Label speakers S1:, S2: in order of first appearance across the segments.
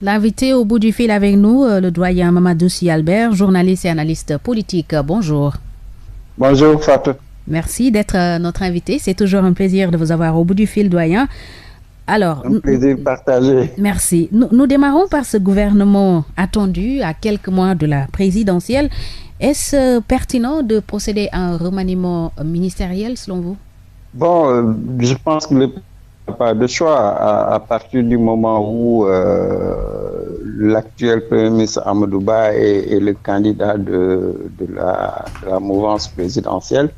S1: L'invité au bout du fil avec nous, le doyen Mamadou Sy Albert, journaliste et analyste politique. Bonjour.
S2: Bonjour Fatou.
S1: Merci d'être notre invité. C'est toujours un plaisir de vous avoir au bout du fil, doyen. Alors,
S2: Un plaisir partagé.
S1: merci. Nous démarrons par ce gouvernement attendu à quelques mois de la présidentielle. Est-ce pertinent de procéder à un remaniement ministériel selon vous?
S2: Bon, je pense que le n'a pas de choix à partir du moment où l'actuel Premier ministre Amadou Ba est le candidat de la mouvance présidentielle.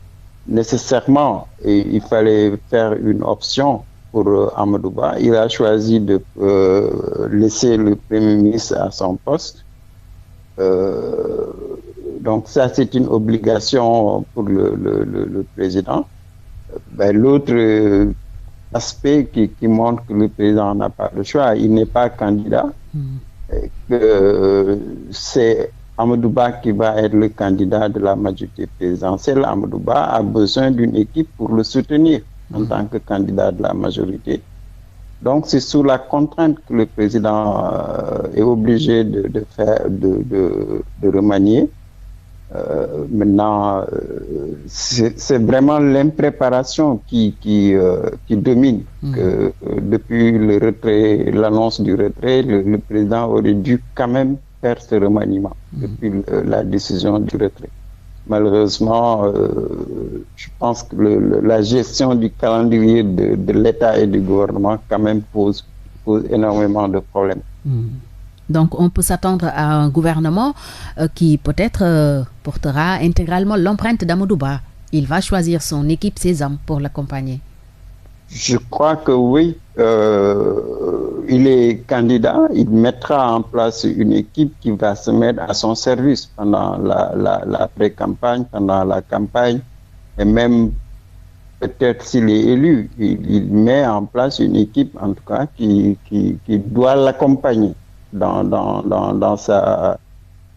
S2: Nécessairement, il fallait faire une option pour Amadou Ba. Il a choisi de laisser le Premier ministre à son poste. Donc ça, c'est une obligation pour le président. L'autre aspect qui montre que le président n'a pas le choix, il n'est pas candidat. C'est Amadou Ba qui va être le candidat de la majorité présidentielle. Amadou Ba a besoin d'une équipe pour le soutenir en tant que candidat de la majorité. Donc c'est sous la contrainte que le président est obligé de remanier. Maintenant, c'est vraiment l'impréparation qui domine. Depuis le retrait, l'annonce du retrait, le président aurait dû quand même faire ce remaniement depuis la décision du retrait. Malheureusement, je pense que la gestion du calendrier de l'État et du gouvernement quand même pose énormément de problèmes.
S1: Donc, on peut s'attendre à un gouvernement qui peut-être portera intégralement l'empreinte d'Amadou Ba. Il va choisir son équipe, ses hommes pour l'accompagner.
S2: Je crois que oui. Il est candidat. Il mettra en place une équipe qui va se mettre à son service pendant la pré-campagne, pendant la campagne, et même peut-être s'il est élu, il met en place une équipe, en tout cas, qui doit l'accompagner dans sa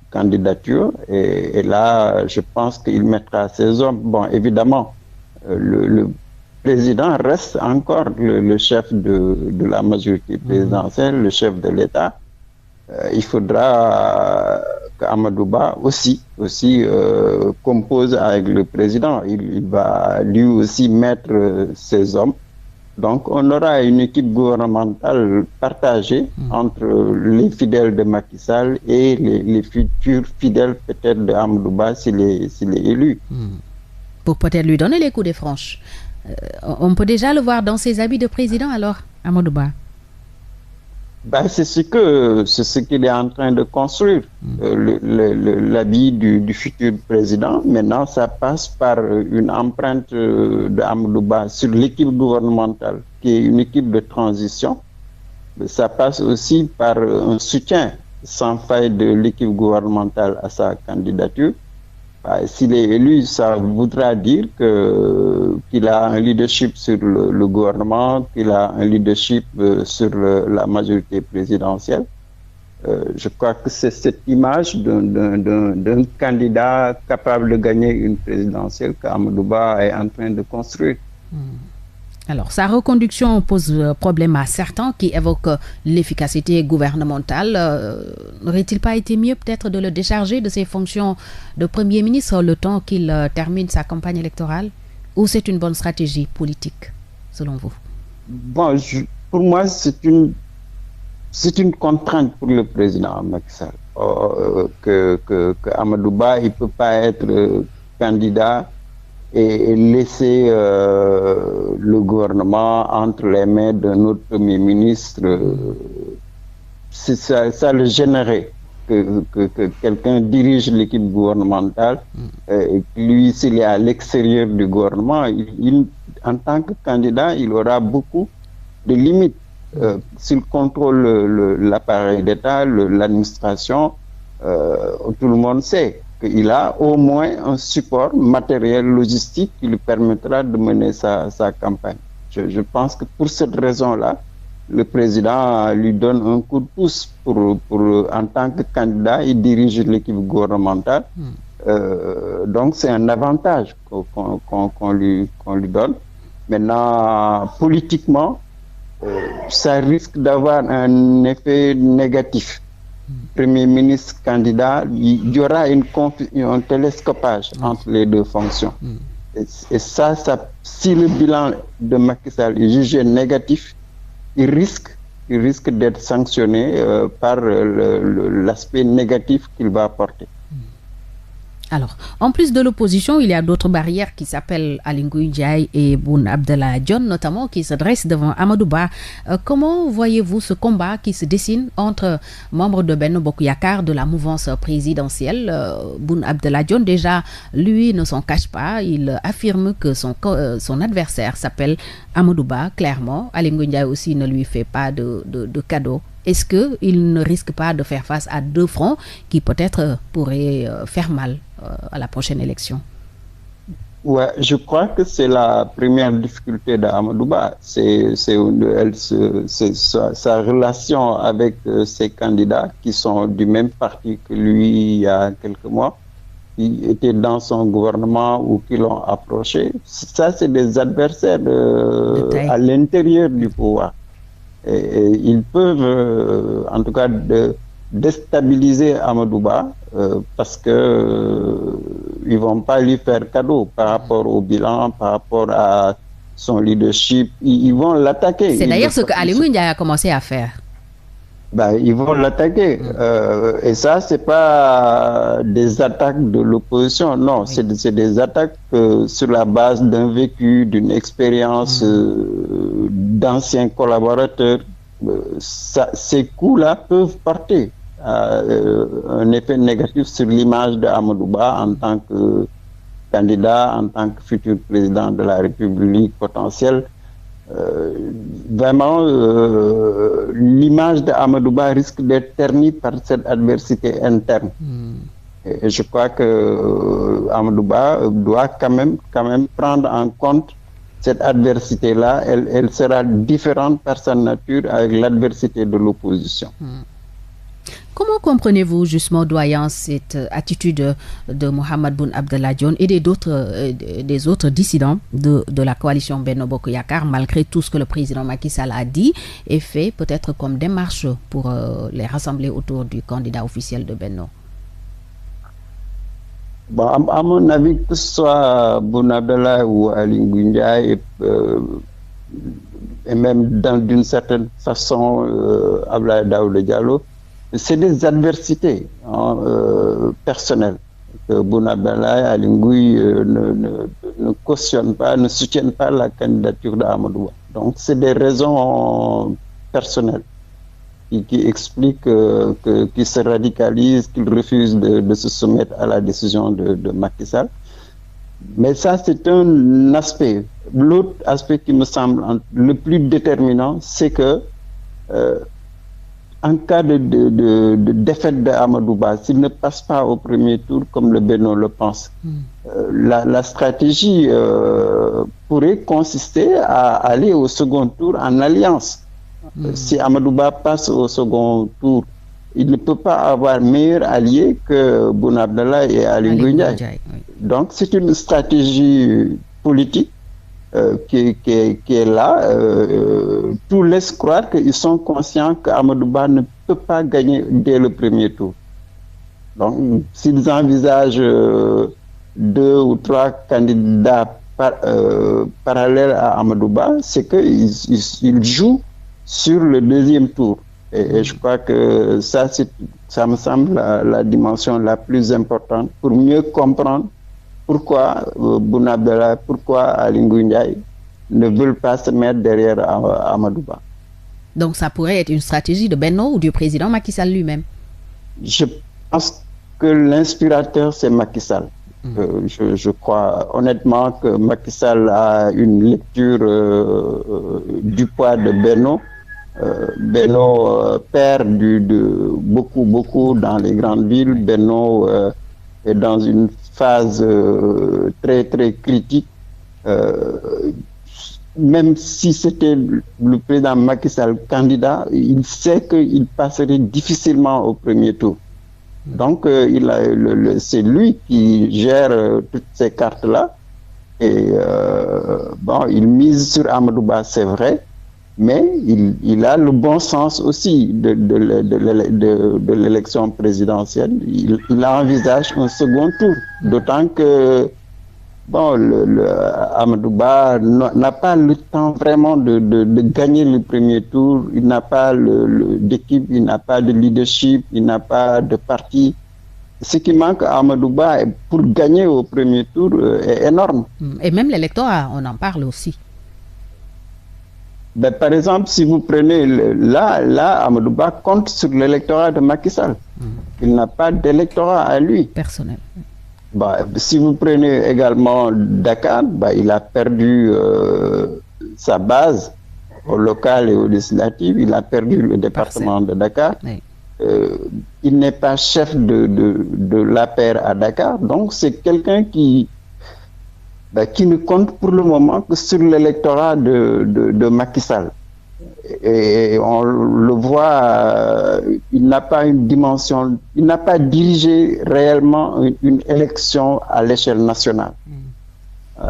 S2: candidature et là je pense qu'il mettra ses hommes. Bon, évidemment le président reste encore le chef de la majorité présidentielle, le chef de l'État. Il faudra qu'Amadou Ba aussi compose avec le président. Il va lui aussi mettre ses hommes. Donc, on aura une équipe gouvernementale partagée entre les fidèles de Macky Sall et les futurs fidèles peut-être de Amadou Ba s'il est élu.
S1: Pour peut-être lui donner les coups de franche. On peut déjà le voir dans ses habits de président alors, Amadou Ba?
S2: C'est ce qu'il est en train de construire, l'habit du futur président. Maintenant, ça passe par une empreinte de Amadou Ba sur l'équipe gouvernementale, qui est une équipe de transition. Ça passe aussi par un soutien sans faille de l'équipe gouvernementale à sa candidature. S'il est élu, ça voudra dire qu'il a un leadership sur le gouvernement, qu'il a un leadership sur la majorité présidentielle. Je crois que c'est cette image d'un candidat capable de gagner une présidentielle qu'Amadou Ba est en train de construire.
S1: Alors, sa reconduction pose problème à certains qui évoquent l'efficacité gouvernementale. N'aurait-il pas été mieux peut-être de le décharger de ses fonctions de Premier ministre le temps qu'il termine sa campagne électorale? Ou c'est une bonne stratégie politique, selon vous?
S2: Bon, pour moi, c'est une contrainte pour le président Macky Sall. Que Amadou Ba, il ne peut pas être candidat et laisser le gouvernement entre les mains d'un autre Premier ministre. Ça le gênerait que quelqu'un dirige l'équipe gouvernementale et lui, s'il est à l'extérieur du gouvernement, en tant que candidat, il aura beaucoup de limites. S'il contrôle l'appareil d'État, l'administration, tout le monde sait qu'il a au moins un support matériel, logistique qui lui permettra de mener sa campagne. Je pense que pour cette raison-là, le président lui donne un coup de pouce pour en tant que candidat, il dirige l'équipe gouvernementale. Donc c'est un avantage qu'on lui donne. Maintenant, politiquement, ça risque d'avoir un effet négatif. Premier ministre candidat, il y aura un télescopage entre les deux fonctions. Et ça, si le bilan de Macky Sall est jugé négatif, il risque d'être sanctionné par l'aspect négatif qu'il va apporter.
S1: Alors, en plus de l'opposition, il y a d'autres barrières qui s'appellent Aly Ngouille Ndiaye et Boun Abdallah Dionne, notamment, qui s'adressent devant Amadou Ba. Comment voyez-vous ce combat qui se dessine entre membres de Benno Bokk Yakaar de la mouvance présidentielle? Boun Abdallah Dionne, déjà, lui, ne s'en cache pas. Il affirme que son adversaire s'appelle Amadou Ba, clairement. Aly Ngouille Ndiaye aussi ne lui fait pas de cadeau. Est-ce qu'il ne risque pas de faire face à deux fronts qui peut-être pourraient faire mal à la prochaine élection?
S2: Ouais, je crois que c'est la première difficulté d'Amadou Ba. C'est sa relation avec ses candidats qui sont du même parti que lui il y a quelques mois, qui étaient dans son gouvernement ou qui l'ont approché. Ça, c'est des adversaires à l'intérieur du pouvoir. Et ils peuvent, en tout cas, déstabiliser Amadou Ba parce que ils vont pas lui faire cadeau par rapport au bilan, par rapport à son leadership. Ils vont l'attaquer.
S1: C'est d'ailleurs ce que Aly Ngouille Ndiaye a commencé à faire.
S2: Ils vont l'attaquer. Et ça, c'est pas des attaques de l'opposition. Non, c'est des attaques sur la base d'un vécu, d'une expérience d'anciens collaborateurs. Ces coups-là peuvent porter un effet négatif sur l'image d'Amadou Ba en tant que candidat, en tant que futur président de la République potentielle. Vraiment, l'image d'Amadou Ba risque d'être ternie par cette adversité interne. Et je crois que Amadou Ba doit quand même prendre en compte cette adversité-là. Elle sera différente par sa nature avec l'adversité de l'opposition.
S1: Comment comprenez-vous justement, doyen, cette attitude de Mohamed Boun Abdallah Dionne et des autres dissidents de la coalition Benno Bokk Yakaar, malgré tout ce que le président Macky Sall a dit et fait, peut-être comme démarche pour les rassembler autour du candidat officiel de Benno?
S2: À mon avis, que ce soit Boun Abdallah ou Aly Ngouille Ndiaye, et même d'une certaine façon Abdoulaye Daouda Diallo, c'est des adversités personnelles que Boun Abdallah et Aly Ngouille ne cautionnent pas, ne soutiennent pas la candidature d'Amadou Ba. Donc c'est des raisons personnelles qui expliquent qu'ils se radicalisent, qu'ils refusent de se soumettre à la décision de Macky Sall. Mais ça, c'est un aspect. L'autre aspect qui me semble le plus déterminant, c'est que en cas de défaite d'Amadou Ba, s'il ne passe pas au premier tour comme le Benno le pense, la stratégie pourrait consister à aller au second tour en alliance. Si Amadou Ba passe au second tour, il ne peut pas avoir meilleur allié que Boun Abdallah et Aly Ngouille Ndiaye. Donc c'est une stratégie politique qui est là. Tout laisse croire qu'ils sont conscients qu'Amadou Ba ne peut pas gagner dès le premier tour. Donc s'ils envisagent 2 ou 3 candidats parallèles à Amadou Ba, c'est qu'ils jouent sur le deuxième tour. Et je crois que ça me semble la dimension la plus importante pour mieux comprendre pourquoi Boun Abdallah, pourquoi Aly Ngouille Ndiaye ne veulent pas se mettre derrière Amadou Ba.
S1: Donc ça pourrait être une stratégie de Benno ou du président Macky Sall lui-même? Je
S2: pense que l'inspirateur, c'est Macky Sall. Je crois honnêtement que Macky Sall a une lecture du poids de Benno. Benno perd beaucoup dans les grandes villes. Benno est dans une phase très très critique. Même si c'était le président Macky Sall candidat, il sait qu'il passerait difficilement au premier tour. Donc c'est lui qui gère toutes ces cartes-là. Et il mise sur Amadou Ba, c'est vrai. mais il a le bon sens aussi de l'élection présidentielle. Il envisage un second tour, d'autant que bon, Amadou Ba n'a pas le temps vraiment de gagner le premier tour. Il n'a pas d'équipe, il n'a pas de leadership, il n'a pas de parti. Ce qui manque à Amadou Ba pour gagner au premier tour est énorme.
S1: Et même l'électorat, on en parle aussi.
S2: Ben, par exemple, si vous prenez là, Amadou Ba compte sur l'électorat de Macky Sall. Il n'a pas d'électorat à lui.
S1: Personnel.
S2: Bah, si vous prenez également Dakar, bah, il a perdu sa base au local et au législatif. Il a perdu le département de Dakar. Oui. Il n'est pas chef de l'APR à Dakar. Donc, c'est quelqu'un qui ne compte pour le moment que sur l'électorat de Macky Sall. Et on le voit, il n'a pas une dimension, il n'a pas dirigé réellement une élection à l'échelle nationale.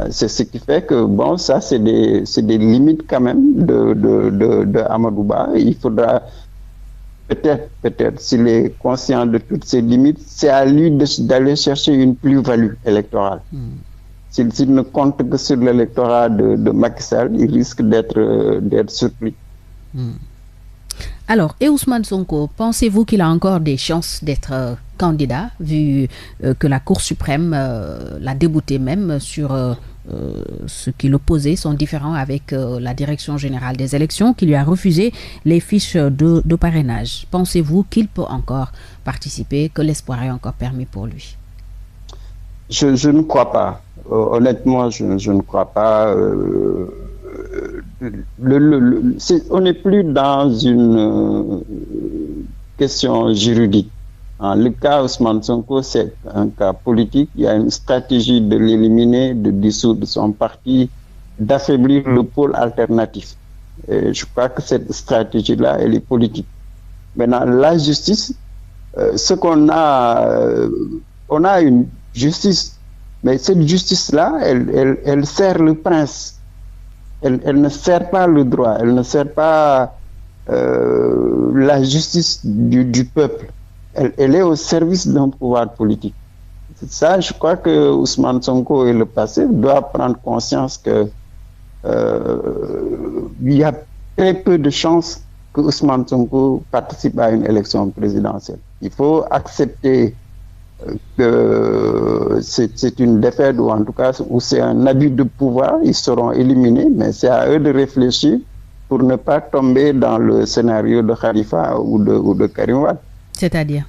S2: C'est ce qui fait que, bon, ça, c'est des limites quand même de Amadou Ba. Il faudra peut-être, s'il est conscient de toutes ces limites, c'est à lui d'aller chercher une plus-value électorale. S'il ne compte que sur l'électorat de Macky Sall, il risque d'être surpris.
S1: Alors, et Ousmane Sonko, pensez-vous qu'il a encore des chances d'être candidat, vu que la Cour suprême l'a débouté même sur ce qui l'opposait, son différend avec la Direction générale des élections, qui lui a refusé les fiches de parrainage? Pensez-vous qu'il peut encore participer, que l'espoir est encore permis pour lui?
S2: Je ne crois pas. Honnêtement, je ne crois pas. On n'est plus dans une question juridique. Le cas Ousmane Sonko, c'est un cas politique. Il y a une stratégie de l'éliminer, de dissoudre son parti, d'affaiblir le pôle alternatif. Et je crois que cette stratégie-là, elle est politique. Maintenant, la justice, on a une justice, mais cette justice-là, elle sert le prince. Elle ne sert pas le droit, elle ne sert pas la justice du peuple. Elle est au service d'un pouvoir politique. Ça, je crois que Ousmane Sonko et le passé doivent prendre conscience que il y a très peu de chances que Ousmane Sonko participe à une élection présidentielle. Il faut accepter que c'est une défaite ou en tout cas où c'est un abus de pouvoir, ils seront éliminés, mais c'est à eux de réfléchir pour ne pas tomber dans le scénario de Khalifa ou de Karim Wade.
S1: C'est-à-dire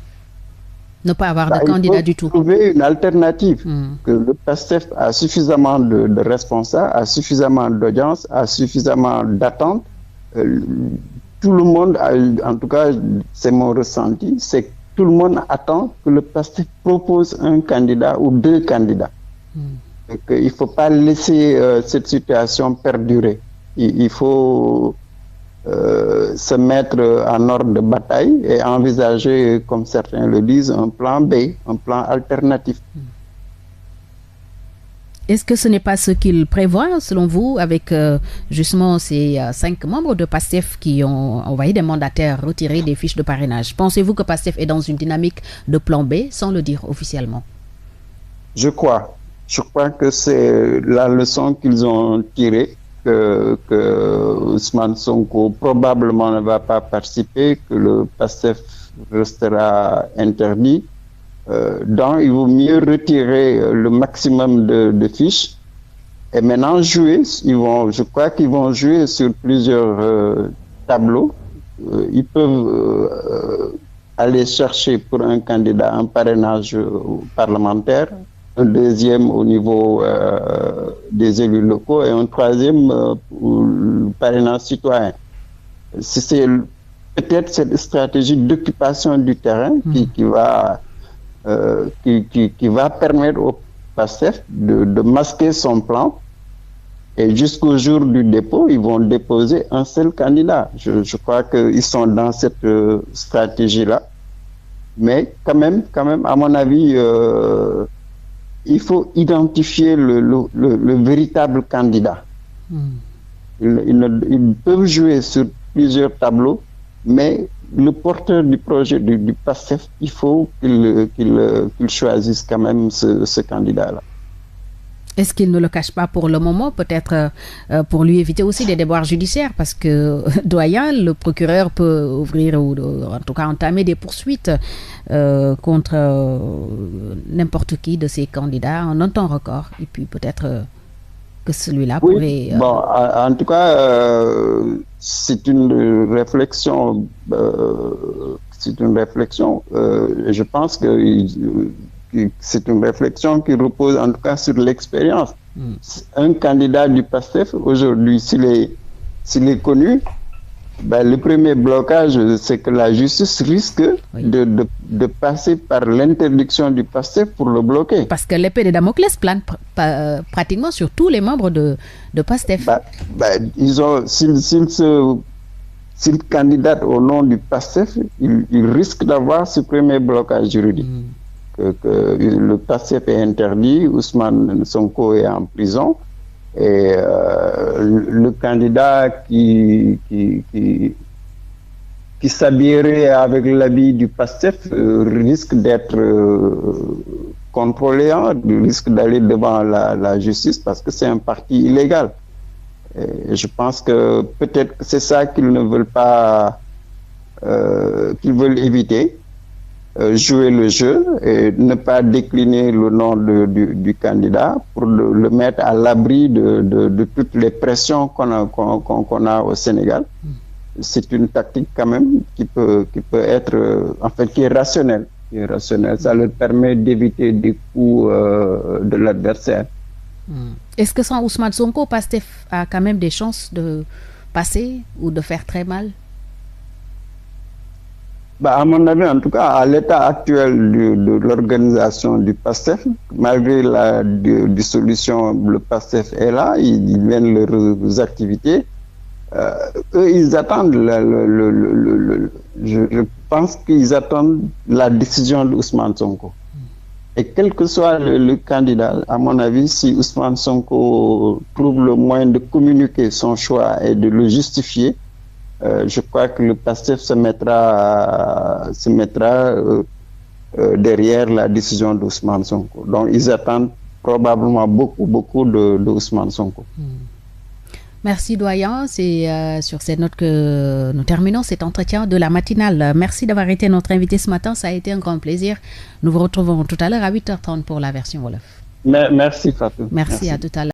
S1: ne pas avoir de candidat du tout.
S2: Il faut trouver une alternative, que le PASTEF a suffisamment de responsables, a suffisamment d'audience, a suffisamment d'attentes. Tout le monde, en tout cas c'est mon ressenti, c'est que tout le monde attend que le PASTEF propose un candidat ou deux candidats. Donc, il ne faut pas laisser cette situation perdurer. Il faut se mettre en ordre de bataille et envisager, comme certains le disent, un plan B, un plan alternatif.
S1: Est-ce que ce n'est pas ce qu'il prévoit, selon vous, avec justement ces 5 membres de PASTEF qui ont envoyé des mandataires retirer des fiches de parrainage? Pensez-vous que PASTEF est dans une dynamique de plan B, sans le dire officiellement?
S2: Je crois que c'est la leçon qu'ils ont tirée, que Ousmane Sonko probablement ne va pas participer, que le PASTEF restera interdit. Donc, il vaut mieux retirer le maximum de fiches et maintenant jouer. Je crois qu'ils vont jouer sur plusieurs tableaux. Ils peuvent aller chercher pour un candidat un parrainage parlementaire, un deuxième au niveau des élus locaux et un troisième pour le parrainage citoyen. C'est peut-être cette stratégie d'occupation du terrain qui va permettre au PASTEF de masquer son plan, et jusqu'au jour du dépôt, ils vont déposer un seul candidat. Je crois qu'ils sont dans cette stratégie-là. Mais quand même, à mon avis, il faut identifier le véritable candidat. Ils peuvent jouer sur plusieurs tableaux, mais le porteur du projet du PASTEF, il faut qu'il choisisse quand même ce candidat-là.
S1: Est-ce qu'il ne le cache pas pour le moment, peut-être pour lui éviter aussi des déboires judiciaires, parce que doyen, le procureur peut ouvrir ou en tout cas entamer des poursuites contre n'importe qui de ces candidats en un temps record, et puis peut-être que celui-là pourrait...
S2: Bon, en tout cas, c'est une réflexion. Je pense que c'est une réflexion qui repose en tout cas sur l'expérience. Un candidat du PASTEF, aujourd'hui, s'il est connu, le premier blocage, c'est que la justice risque de passer par l'interdiction du PASTEF pour le bloquer.
S1: Parce que l'épée de Damoclès plane pratiquement sur tous les membres de PASTEF.
S2: S'il candidate au nom du PASTEF, il risque d'avoir ce premier blocage juridique. Que le PASTEF est interdit, Ousmane Sonko est en prison, et le candidat qui s'habillerait avec l'habit du PASTEF risque d'être contrôlé, risque d'aller devant la justice parce que c'est un parti illégal. Et je pense que peut-être que c'est ça qu'ils ne veulent pas, qu'ils veulent éviter. Jouer le jeu et ne pas décliner le nom du candidat pour le mettre à l'abri de toutes les pressions qu'on a au Sénégal. C'est une tactique quand même qui peut être, qui est rationnelle. Ça leur permet d'éviter des coups de l'adversaire.
S1: Est-ce que sans Ousmane Sonko, PASTEF a quand même des chances de passer ou de faire très mal?
S2: À mon avis, en tout cas, à l'état actuel de l'organisation du PASTEF, malgré la dissolution, le PASTEF est là, ils mènent leurs activités. Eux, ils attendent, je pense qu'ils attendent la décision d'Ousmane Sonko. Et quel que soit le candidat, à mon avis, si Ousmane Sonko trouve le moyen de communiquer son choix et de le justifier, je crois que le PASTEF se mettra derrière la décision d'Ousmane Sonko. Donc, ils attendent probablement beaucoup de Ousmane Sonko.
S1: Merci, doyen. C'est sur cette note que nous terminons cet entretien de la matinale. Merci d'avoir été notre invité ce matin. Ça a été un grand plaisir. Nous vous retrouvons tout à l'heure à 8h30 pour la version Wolof.
S2: Merci, Fatou.
S1: Merci, à tout à l'heure.